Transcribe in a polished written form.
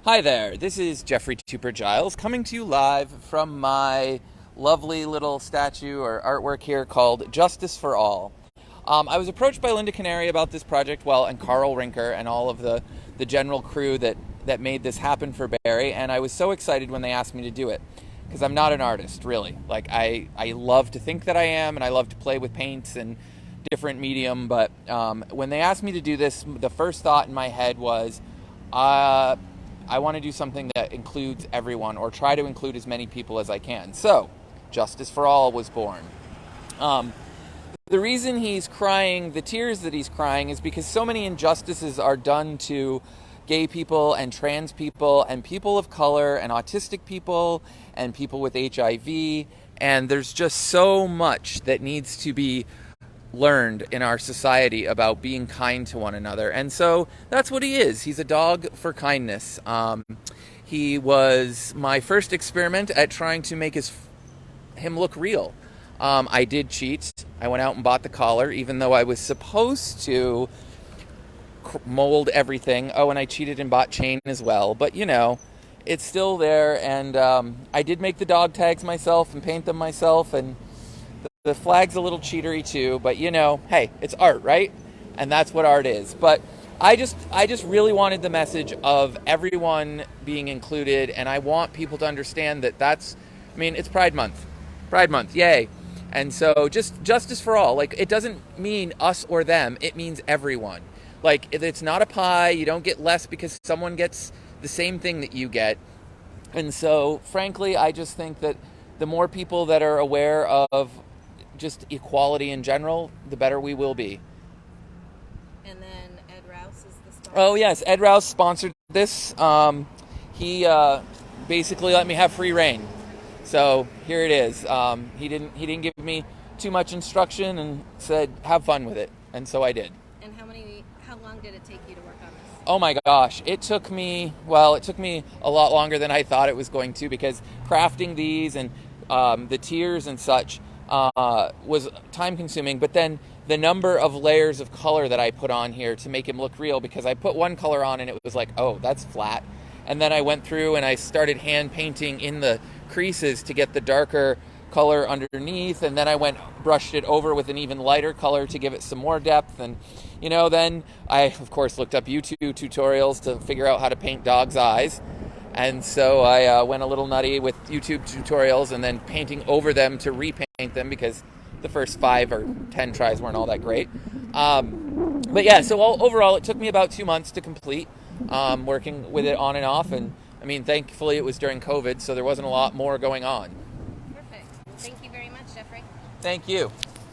Hi there, this is Jeffery Tuper-Giles coming to you live from my lovely little statue or artwork here called Justice for All. I was approached by Linda Canary about this project, and Karl Rinker and all of the general crew that made this happen for Barre, and I was so excited when they asked me to do it, because I'm not an artist, really. Like, I love to think that I am, and I love to play with paints and different medium, but when they asked me to do this, the first thought in my head was, I want to do something that includes everyone, or try to include as many people as I can. So, Justice for All was born. The reason he's crying, the tears that he's crying, is because so many injustices are done to gay people and trans people and people of color and autistic people and people with HIV, and there's just so much that needs to be learned in our society about being kind to one another. And so that's what he is. He's a dog for kindness. He was my first experiment at trying to make him look real. I did cheat. I went out and bought the collar, even though I was supposed to mold everything. Oh, and I cheated and bought chain as well. But, it's still there. And I did make the dog tags myself and paint them myself. And the flag's a little cheatery too, but hey, it's art, right? And that's what art is. But I just really wanted the message of everyone being included, and I want people to understand that it's Pride Month, yay. And so just justice for all. Like, it doesn't mean us or them, it means everyone. Like, if it's not a pie, you don't get less because someone gets the same thing that you get. And so, frankly, I just think that the more people that are aware of just equality in general, the better we will be. And then Ed Rouse is the sponsor. Oh yes, Ed Rouse sponsored this. He basically let me have free reign. So here it is. He didn't give me too much instruction and said have fun with it, and so I did. And how long did it take you to work on this? Oh my gosh, it took me a lot longer than I thought it was going to, because crafting these and the tiers and such was time consuming, but then the number of layers of color that I put on here to make him look real, because I put one color on and it was like, oh, that's flat. And then I went through and I started hand painting in the creases to get the darker color underneath, and then I brushed it over with an even lighter color to give it some more depth. And then I of course looked up YouTube tutorials to figure out how to paint dog's eyes. And so I went a little nutty with YouTube tutorials and then painting over them to repaint them, because the first 5 or 10 tries weren't all that great. But yeah, so overall it took me about 2 months to complete, working with it on and off. And thankfully it was during COVID, so there wasn't a lot more going on. Perfect. Thank you very much, Jeffrey. Thank you.